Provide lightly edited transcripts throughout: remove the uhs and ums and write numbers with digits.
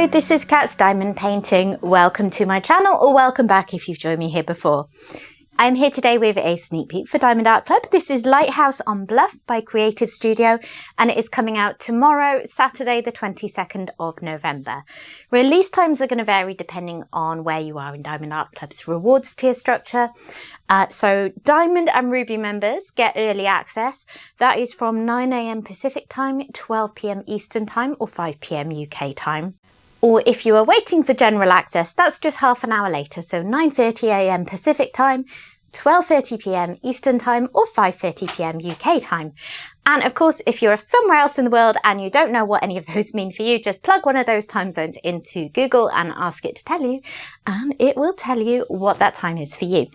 Hello, this is Cat's Diamond Painting. Welcome to my channel, or welcome back if you've joined me here before. I'm here today with a sneak peek for Diamond Art Club. This is Lighthouse on Bluff by Creative Studio, and it is coming out tomorrow, Saturday the 22nd of November. Release times are going to vary depending on where you are in Diamond Art Club's rewards tier structure. So Diamond and Ruby members get early access. That is from 9 AM Pacific time, 12 PM Eastern time, or 5 PM UK time. Or if you are waiting for general access, that's just half an hour later, so 9:30 AM Pacific time, 12:30 PM Eastern time, or 5:30 PM UK time. And of course, if you're somewhere else in the world and you don't know what any of those mean for you, just plug one of those time zones into Google and ask it to tell you, and it will tell you what that time is for you.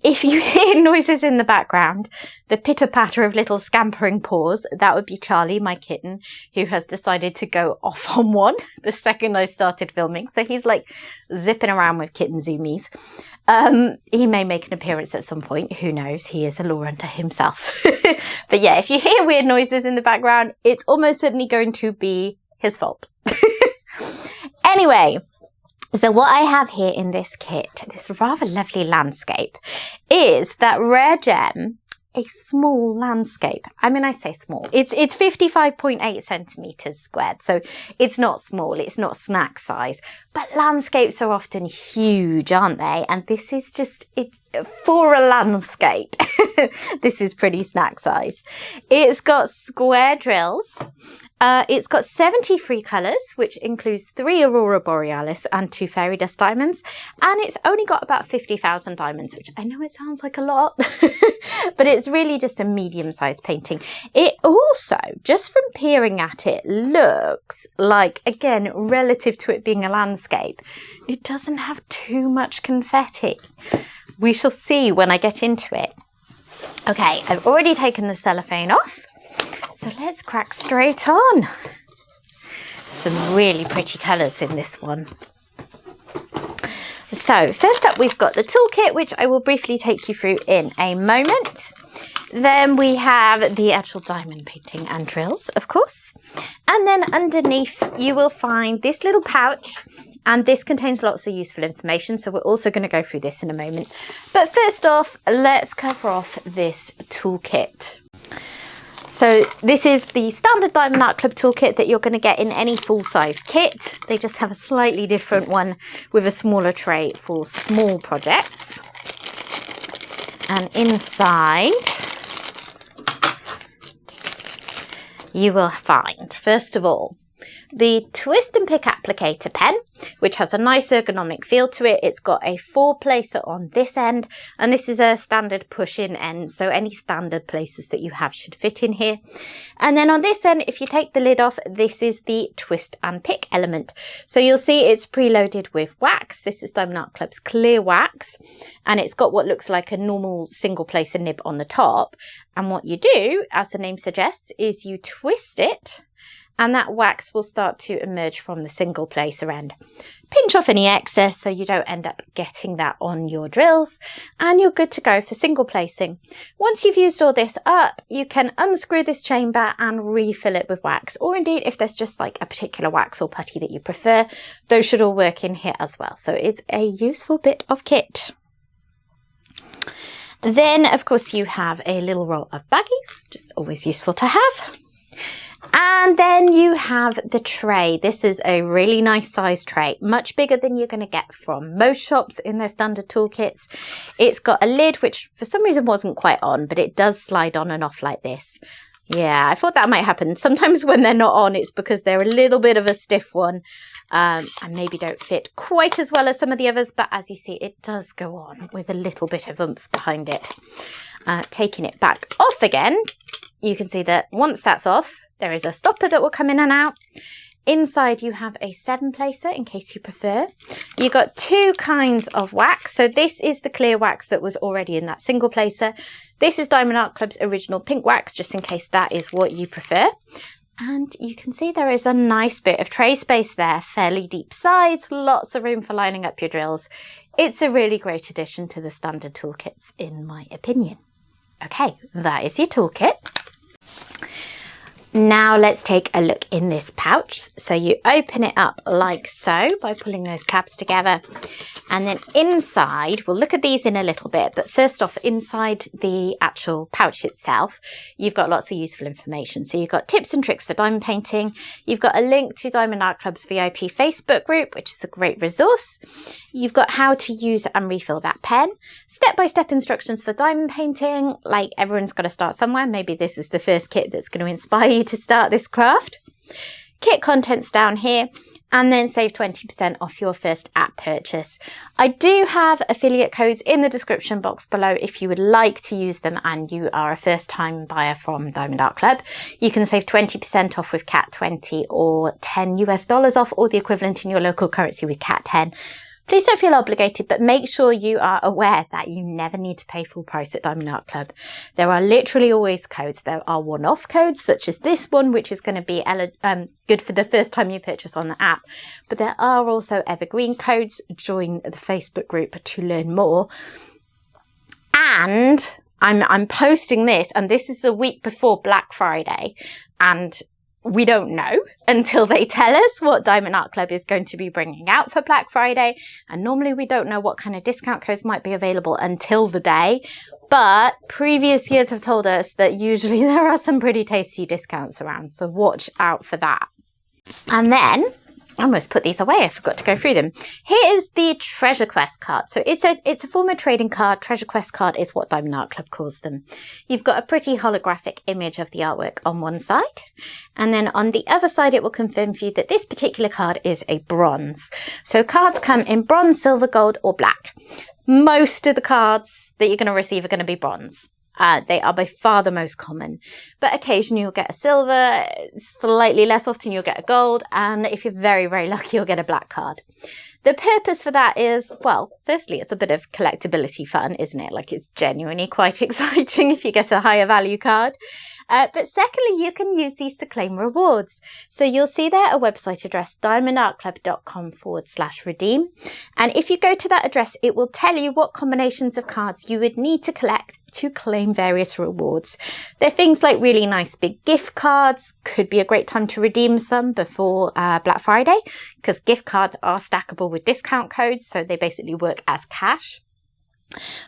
If you hear noises in the background, the pitter-patter of little scampering paws, that would be Charlie, my kitten, who has decided to go off on one the second I started filming. So he's like zipping around with kitten zoomies. He may make an appearance at some point. Who knows? He is a law unto himself. But yeah, if you hear weird noises in the background, it's almost certainly going to be his fault. Anyway, so what I have here in this kit, this rather lovely landscape, is that rare gem, a small landscape. I mean, I say small. It's 55.8 centimeters squared, so it's not small. It's not snack size. But landscapes are often huge, aren't they? And this is just it for a landscape. This is pretty snack size. It's got square drills. It's got 73 colours, which includes 3 Aurora Borealis and 2 Fairy Dust Diamonds. And it's only got about 50,000 diamonds, which I know it sounds like a lot, but it's really just a medium-sized painting. It also, just from peering at it, looks like, again, relative to it being a landscape, it doesn't have too much confetti. We shall see when I get into it. Okay, I've already taken the cellophane off. So let's crack straight on. Some really pretty colours in this one. So first up, we've got the toolkit, which I will briefly take you through in a moment. Then we have the actual diamond painting and drills, of course. And then underneath you will find this little pouch, and this contains lots of useful information. So we're also going to go through this in a moment. But first off, let's cover off this toolkit. So this is the standard Diamond Art Club toolkit that you're going to get in any full-size kit. They just have a slightly different one with a smaller tray for small projects. And inside, you will find, first of all, the Twist and Pick applicator pen, which has a nice ergonomic feel to it. It's got a 4-placer on this end, and this is a standard push-in end, so any standard places that you have should fit in here. And then on this end, if you take the lid off, this is the Twist and Pick element. So you'll see it's preloaded with wax. This is Diamond Art Club's clear wax, and it's got what looks like a normal single-placer nib on the top. And what you do, as the name suggests, is you twist it, and that wax will start to emerge from the single placer end. Pinch off any excess so you don't end up getting that on your drills, and you're good to go for single placing. Once you've used all this up, you can unscrew this chamber and refill it with wax, or indeed if there's just like a particular wax or putty that you prefer, those should all work in here as well. So it's a useful bit of kit. Then of course you have a little roll of baggies, just always useful to have. And then you have the tray. This is a really nice size tray, much bigger than you're going to get from most shops in their standard toolkits. It's got a lid, which for some reason wasn't quite on, but it does slide on and off like this. Yeah, I thought that might happen. Sometimes when they're not on, it's because they're a little bit of a stiff one, and maybe don't fit quite as well as some of the others. But as you see, it does go on with a little bit of oomph behind it. Taking it back off again, you can see that once that's off, there is a stopper that will come in and out. Inside you have a 7-placer in case you prefer. You got 2 kinds of wax. So this is the clear wax that was already in that single placer. This is Diamond Art Club's original pink wax, just in case that is what you prefer. And you can see there is a nice bit of tray space there, fairly deep sides, lots of room for lining up your drills. It's a really great addition to the standard toolkits, in my opinion. Okay, that is your toolkit. Now let's take a look in this pouch. So you open it up like so by pulling those tabs together. And then inside, we'll look at these in a little bit, but first off, inside the actual pouch itself, you've got lots of useful information. So you've got tips and tricks for diamond painting. You've got a link to Diamond Art Club's VIP Facebook group, which is a great resource. You've got how to use and refill that pen, step-by-step instructions for diamond painting, like everyone's got to start somewhere. Maybe this is the first kit that's going to inspire you to start this craft. Kit contents down here. And then save 20% off your first app purchase. I do have affiliate codes in the description box below if you would like to use them and you are a first time buyer from Diamond Art Club. You can save 20% off with CAT20 or $10 US off, or the equivalent in your local currency with CAT10. Please don't feel obligated, but make sure you are aware that you never need to pay full price at Diamond Art Club. There are literally always codes. There are one-off codes, such as this one, which is going to be good for the first time you purchase on the app. But there are also evergreen codes. Join the Facebook group to learn more. And I'm posting this, and this is the week before Black Friday, and we don't know until they tell us what Diamond Art Club is going to be bringing out for Black Friday. And normally we don't know what kind of discount codes might be available until the day. But previous years have told us that usually there are some pretty tasty discounts around. So watch out for that. And then I almost put these away. I forgot to go through them. Here is the Treasure Quest card. So it's a former trading card. Treasure Quest card is what Diamond Art Club calls them. You've got a pretty holographic image of the artwork on one side. And then on the other side, it will confirm for you that this particular card is a bronze. So cards come in bronze, silver, gold, or black. Most of the cards that you're going to receive are going to be bronze. They are by far the most common, but occasionally you'll get a silver, slightly less often you'll get a gold, and if you're very, very lucky, you'll get a black card. The purpose for that is, well, firstly, it's a bit of collectability fun, isn't it? Like, it's genuinely quite exciting if you get a higher value card. But secondly, you can use these to claim rewards. So you'll see there a website address, diamondartclub.com/redeem. And if you go to that address, it will tell you what combinations of cards you would need to collect to claim various rewards. They're things like really nice big gift cards. Could be a great time to redeem some before Black Friday, because gift cards are stackable with discount codes. So they basically work as cash.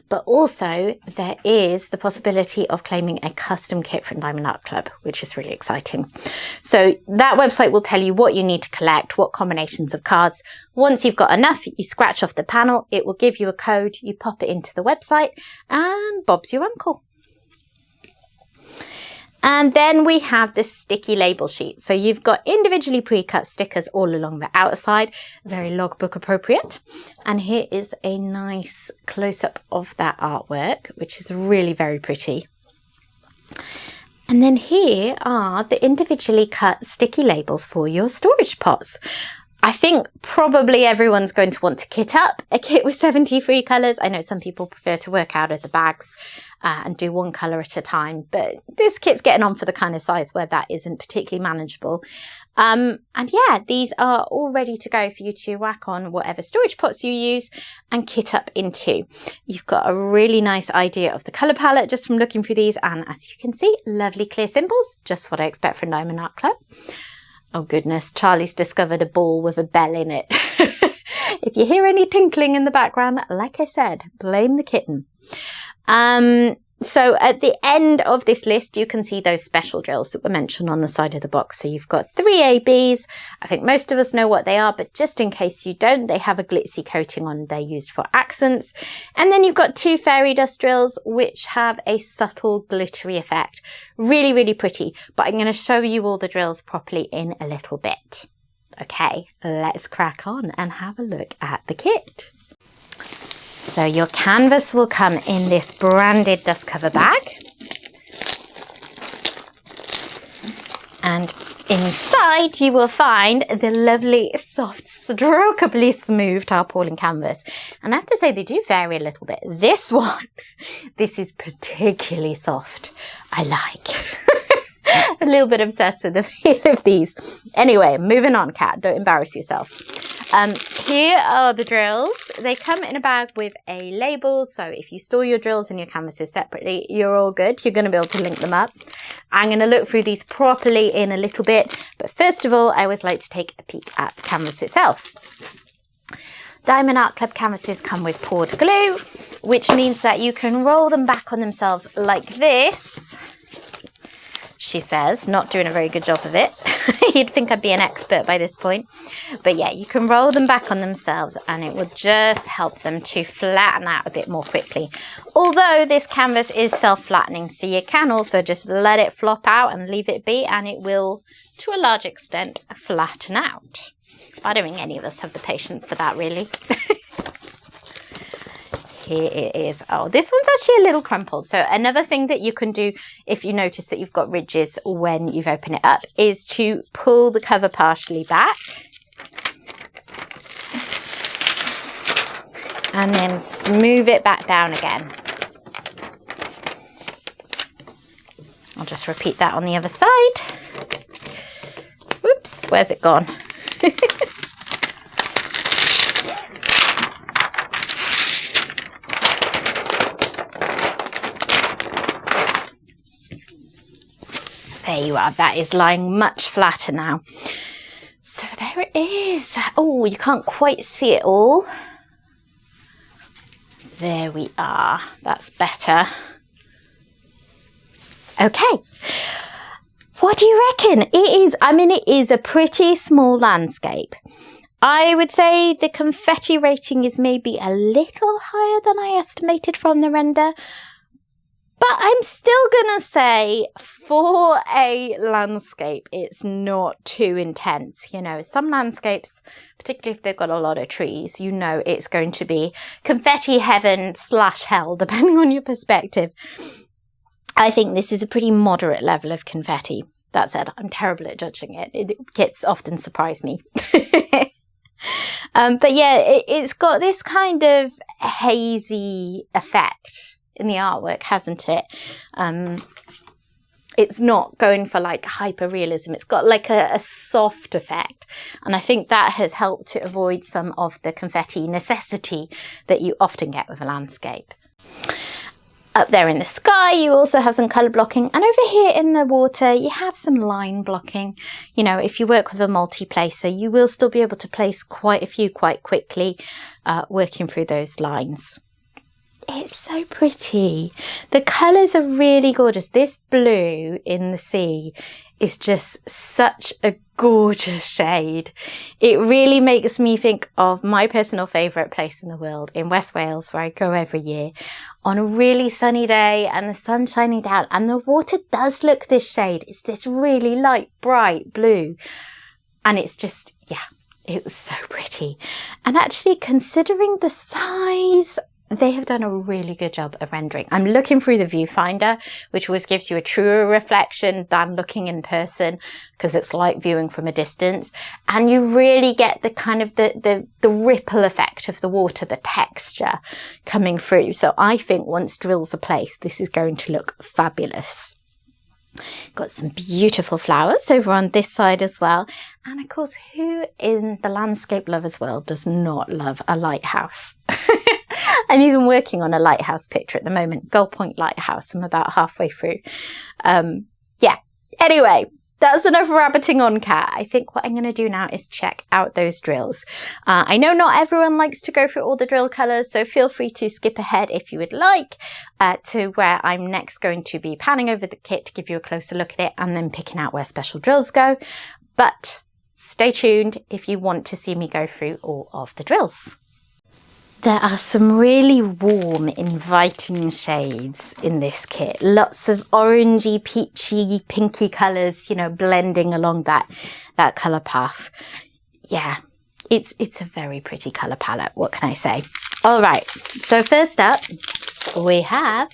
But also there is the possibility of claiming a custom kit from Diamond Art Club, which is really exciting. So that website will tell you what you need to collect, what combinations of cards. Once you've got enough, you scratch off the panel, it will give you a code, you pop it into the website, and Bob's your uncle. And then we have the sticky label sheet. So you've got individually pre-cut stickers all along the outside, very logbook appropriate. And here is a nice close-up of that artwork, which is really very pretty. And then here are the individually cut sticky labels for your storage pots. I think probably everyone's going to want to kit up a kit with 73 colours. I know some people prefer to work out of the bags and do one colour at a time, but this kit's getting on for the kind of size where that isn't particularly manageable. And yeah, these are all ready to go for you to whack on whatever storage pots you use and kit up into. You've got a really nice idea of the colour palette just from looking through these, and as you can see, lovely clear symbols, just what I expect from Diamond Art Club. Oh goodness, Charlie's discovered a ball with a bell in it. If you hear any tinkling in the background, like I said, blame the kitten. So at the end of this list, you can see those special drills that were mentioned on the side of the box. So you've got 3 ABs. I think most of us know what they are, but just in case you don't, they have a glitzy coating on. They're used for accents. And then you've got 2 fairy dust drills, which have a subtle glittery effect. Really, really pretty. But I'm going to show you all the drills properly in a little bit. Okay, let's crack on and have a look at the kit. So your canvas will come in this branded dust cover bag. And inside you will find the lovely, soft, strokeably smooth tarpaulin canvas. And I have to say they do vary a little bit. This one, this is particularly soft. I like. A little bit obsessed with the feel of these. Anyway, moving on, Kat. Don't embarrass yourself. Here are the drills. They come in a bag with a label, so if you store your drills and your canvases separately, you're all good. You're going to be able to link them up. I'm going to look through these properly in a little bit, but first of all, I always like to take a peek at the canvas itself. Diamond Art Club canvases come with poured glue, which means that you can roll them back on themselves like this. She says, not doing a very good job of it. You'd think I'd be an expert by this point. But yeah, you can roll them back on themselves and it will just help them to flatten out a bit more quickly. Although this canvas is self-flattening, so you can also just let it flop out and leave it be and it will, to a large extent, flatten out. I don't think any of us have the patience for that, really. Here it is. Oh, this one's actually a little crumpled. So another thing that you can do if you notice that you've got ridges when you've opened it up is to pull the cover partially back. And then smooth it back down again. I'll just repeat that on the other side. Whoops, where's it gone? There you are, that is lying much flatter now. So there it is. Oh, you can't quite see it all. There we are, that's better. Okay, what do you reckon? It is, I mean, it is a pretty small landscape. I would say the confetti rating is maybe a little higher than I estimated from the render. But I'm still going to say for a landscape, it's not too intense. You know, some landscapes, particularly if they've got a lot of trees, you know it's going to be confetti heaven / hell, depending on your perspective. I think this is a pretty moderate level of confetti. That said, I'm terrible at judging it. It gets often surprise me. But yeah, it's got this kind of hazy effect in the artwork, hasn't it? It's not going for like hyper realism. It's got like a soft effect. And I think that has helped to avoid some of the confetti necessity that you often get with a landscape. Up there in the sky, you also have some colour blocking. And over here in the water, you have some line blocking. You know, if you work with a multi-placer, you will still be able to place quite a few quite quickly, working through those lines. It's so pretty. The colours are really gorgeous. This blue in the sea is just such a gorgeous shade. It really makes me think of my personal favourite place in the world, in West Wales, where I go every year, on a really sunny day and the sun shining down. And the water does look this shade. It's this really light, bright blue. And it's just, yeah, it's so pretty. And actually, considering the size, they have done a really good job of rendering. I'm looking through the viewfinder, which always gives you a truer reflection than looking in person, because it's like viewing from a distance. And you really get the kind of the ripple effect of the water, the texture coming through. So I think once drills are placed, this is going to look fabulous. Got some beautiful flowers over on this side as well. And of course, who in the landscape lovers world does not love a lighthouse? I'm even working on a lighthouse picture at the moment, Gull Point Lighthouse. I'm about halfway through. Yeah, anyway, that's enough rabbiting on, Cat. I think what I'm going to do now is check out those drills. I know not everyone likes to go through all the drill colours, so feel free to skip ahead if you would like to where I'm next going to be panning over the kit to give you a closer look at it and then picking out where special drills go. But stay tuned if you want to see me go through all of the drills. There are some really warm, inviting shades in this kit. Lots of orangey, peachy, pinky colours, you know, blending along that colour path. Yeah, it's a very pretty colour palette. What can I say? All right, so first up, we have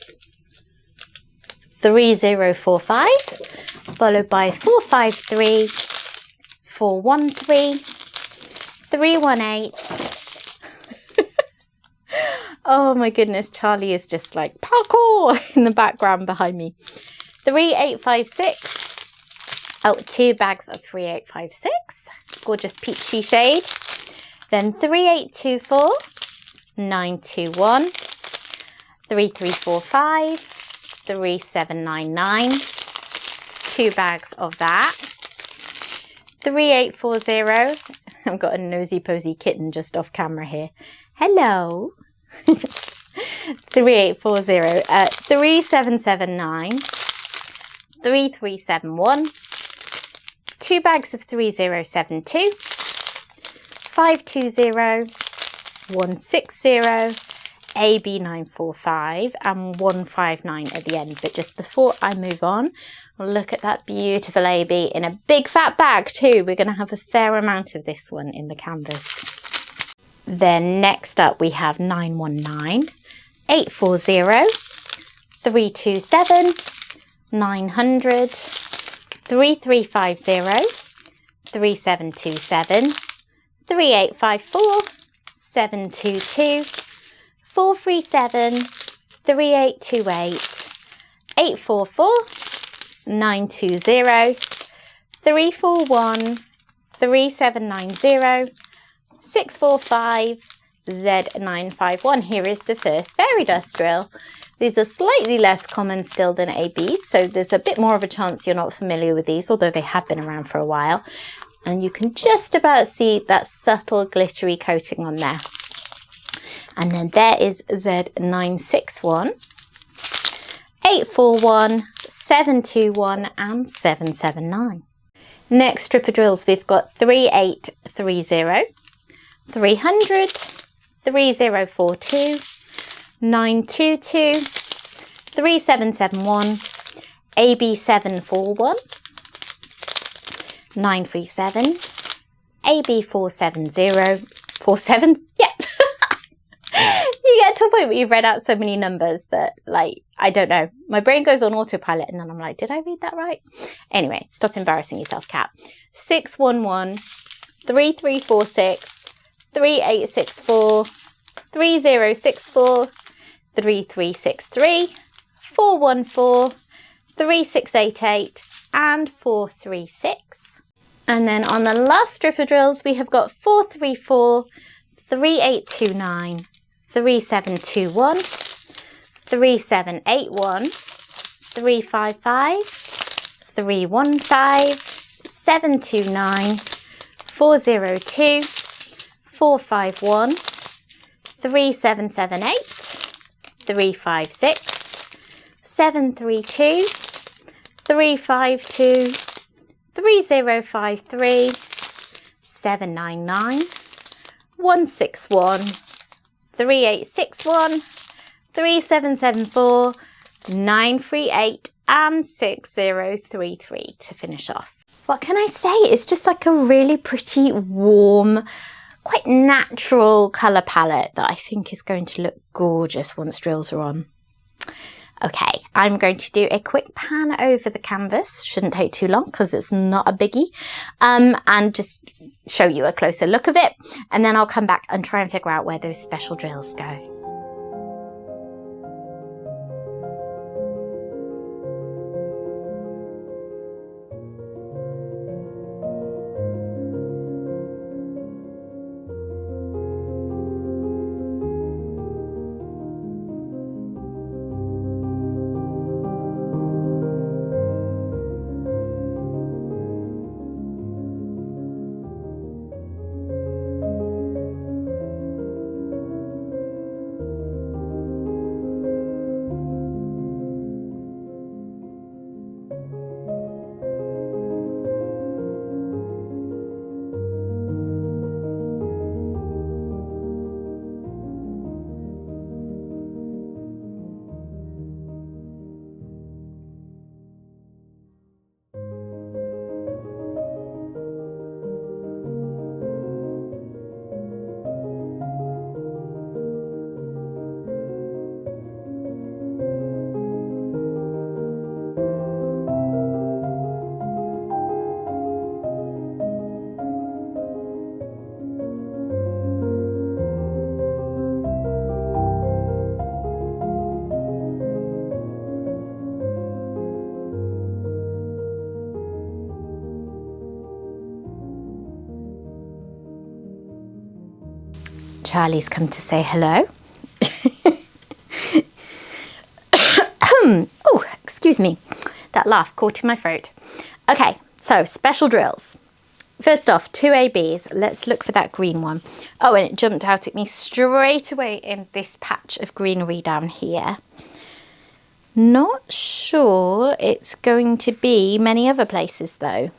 3045, followed by 453, 413, 318, oh my goodness, Charlie is just like parkour in the background behind me. 3856. Oh, 2 bags of 3856. Gorgeous peachy shade. then 3824, 921, 3345, 3799, 2 bags of that, 3840, I've got a nosy posy kitten just off camera here, hello, 3840, 3779, 3371, 2 bags of 3072, 520, 160, AB945 and 159 at the end. But just before I move on, look at that beautiful AB in a big fat bag too. We're going to have a fair amount of this one in the canvas. Then next up we have 919, 840, 327, 900, 3350, 3727, 3854, 722, 437, 3828, 844, 920, 341, 3790, 645, Z951. Here is the first fairy dust drill. These are slightly less common still than ABs, so there's a bit more of a chance you're not familiar with these, although they have been around for a while. And you can just about see that subtle glittery coating on there. And then there is Z961, 841, 721 and 779. Next strip of drills, we've got 3830, 300, 3042, 922, 3771, AB741, 937, AB470, 47, yeah. You get to a point where you've read out so many numbers that, like, I don't know. My brain goes on autopilot and then I'm like, did I read that right? Anyway, stop embarrassing yourself, cat. 611, 3346, 3864, 3064, 3363, 414, 3688 and 436. And then on the last strip of drills, we have got 434, 3829, 3721, 3781, 355, 315, 729, 402, 451, 3778, 356, 732, 352, 3053, 799, 161, 3861, 3774, 938 and 6033 to finish off. What can I say? It's just like a really pretty, warm, quite natural colour palette that I think is going to look gorgeous once drills are on. Okay, I'm going to do a quick pan over the canvas, shouldn't take too long because it's not a biggie, and just show you a closer look of it, and then I'll come back and try and figure out where those special drills go. Charlie's come to say hello. Oh, excuse me. That laugh caught in my throat. Okay, so special drills. First off, 2 ABs. Let's look for that green one. Oh, and it jumped out at me straight away in this patch of greenery down here. Not sure it's going to be many other places though.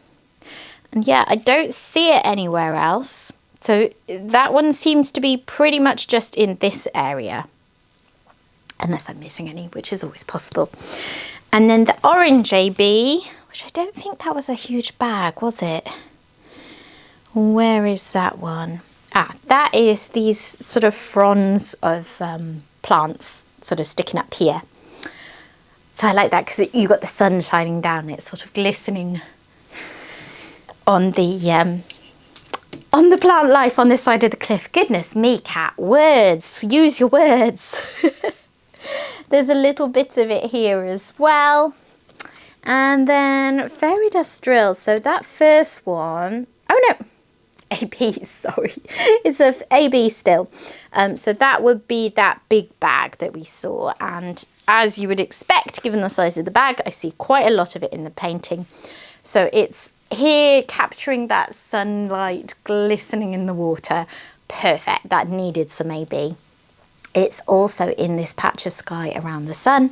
And yeah, I don't see it anywhere else. So that one seems to be pretty much just in this area. Unless I'm missing any, which is always possible. And then the orange AB, which I don't think that was a huge bag, was it? Where is that one? Ah, that is these sort of fronds of plants sort of sticking up here. So I like that because you got the sun shining down. It's sort of glistening on the plant life on this side of the cliff. Goodness me, Kat, words, use your words. There's a little bit of it here as well. And then fairy dust drills. So that first one, oh no, AB, sorry. It's a AB still. So that would be that big bag that we saw. And as you would expect, given the size of the bag, I see quite a lot of it in the painting. So it's here capturing that sunlight glistening in the water. Perfect. That needed some AB. It's also in this patch of sky around the sun,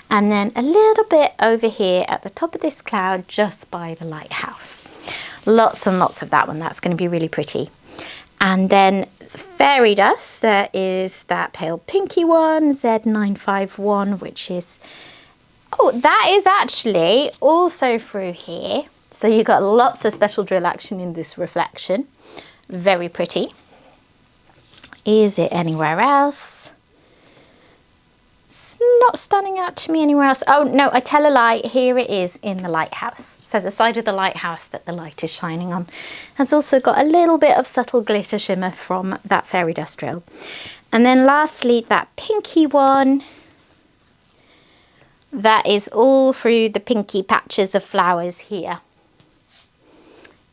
and then a little bit over here at the top of this cloud just by the lighthouse. Lots and lots of that one. That's going to be really pretty. And then fairy dust, there is that pale pinky one, Z951, which is, oh, that is actually also through here. So you got lots of special drill action in this reflection. Very pretty. Is it anywhere else? It's not standing out to me anywhere else. Oh no, I tell a lie. Here it is in the lighthouse. So the side of the lighthouse that the light is shining on has also got a little bit of subtle glitter shimmer from that fairy dust drill. And then lastly, that pinky one. That is all through the pinky patches of flowers here.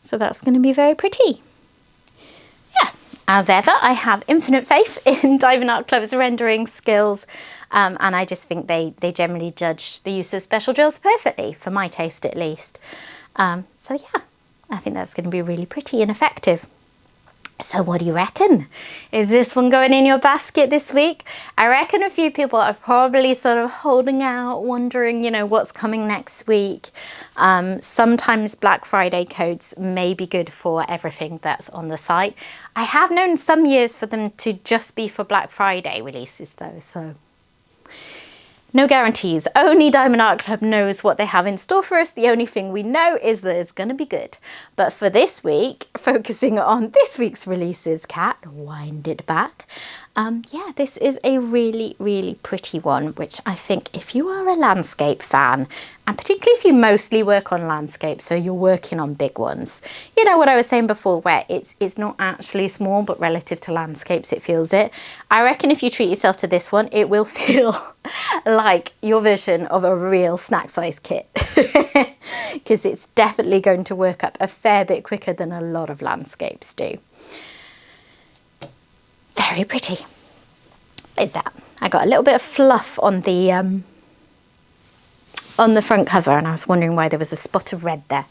So that's going to be very pretty. As ever, I have infinite faith in Diamond Art Club's rendering skills, and I just think they generally judge the use of special drills perfectly, for my taste at least. So yeah, I think that's going to be really pretty and effective. So what do you reckon? Is this one going in your basket this week? I reckon a few people are probably sort of holding out, wondering, you know, what's coming next week. Sometimes Black Friday codes may be good for everything that's on the site. I have known some years for them to just be for Black Friday releases though, so no guarantees. Only Diamond Art Club knows what they have in store for us. The only thing we know is that it's going to be good. But for this week, focusing on this week's releases, Kat, wind it back. Yeah, this is a really, really pretty one, which I think if you are a landscape fan, and particularly if you mostly work on landscape, so you're working on big ones, you know what I was saying before, where it's not actually small, but relative to landscapes, it feels it. I reckon if you treat yourself to this one, it will feel like your version of a real snack size kit, because it's definitely going to work up a fair bit quicker than a lot of landscapes do. Very pretty. Is that? I got a little bit of fluff on the front cover, and I was wondering why there was a spot of red there.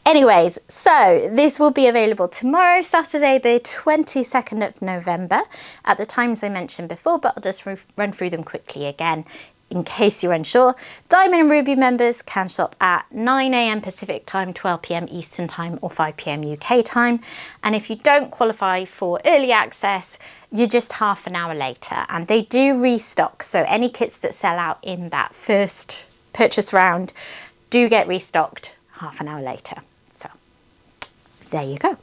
Anyways, so this will be available tomorrow, Saturday, the 22nd of November, at the times I mentioned before, but I'll just run through them quickly again. In case you're unsure, Diamond and Ruby members can shop at 9 AM Pacific time, 12 PM Eastern time, or 5 PM UK time. And if you don't qualify for early access, you're just half an hour later. And they do restock, so any kits that sell out in that first purchase round do get restocked half an hour later. So there you go.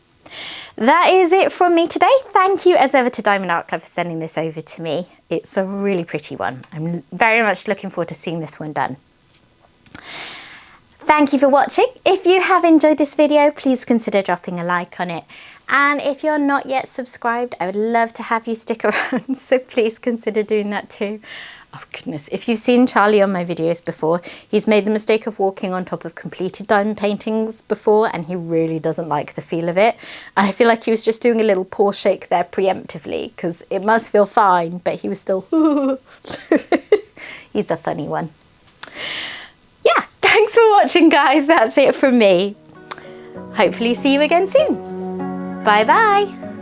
That is it from me today. Thank you as ever to Diamond Art Club for sending this over to me. It's a really pretty one. I'm very much looking forward to seeing this one done. Thank you for watching. If you have enjoyed this video, please consider dropping a like on it. And if you're not yet subscribed, I would love to have you stick around, so please consider doing that too. Oh goodness, if you've seen Charlie on my videos before, he's made the mistake of walking on top of completed diamond paintings before, and he really doesn't like the feel of it. And I feel like he was just doing a little paw shake there preemptively, because it must feel fine, but he was still he's a funny one. Yeah, thanks for watching, guys. That's it from me. Hopefully see you again soon. Bye bye.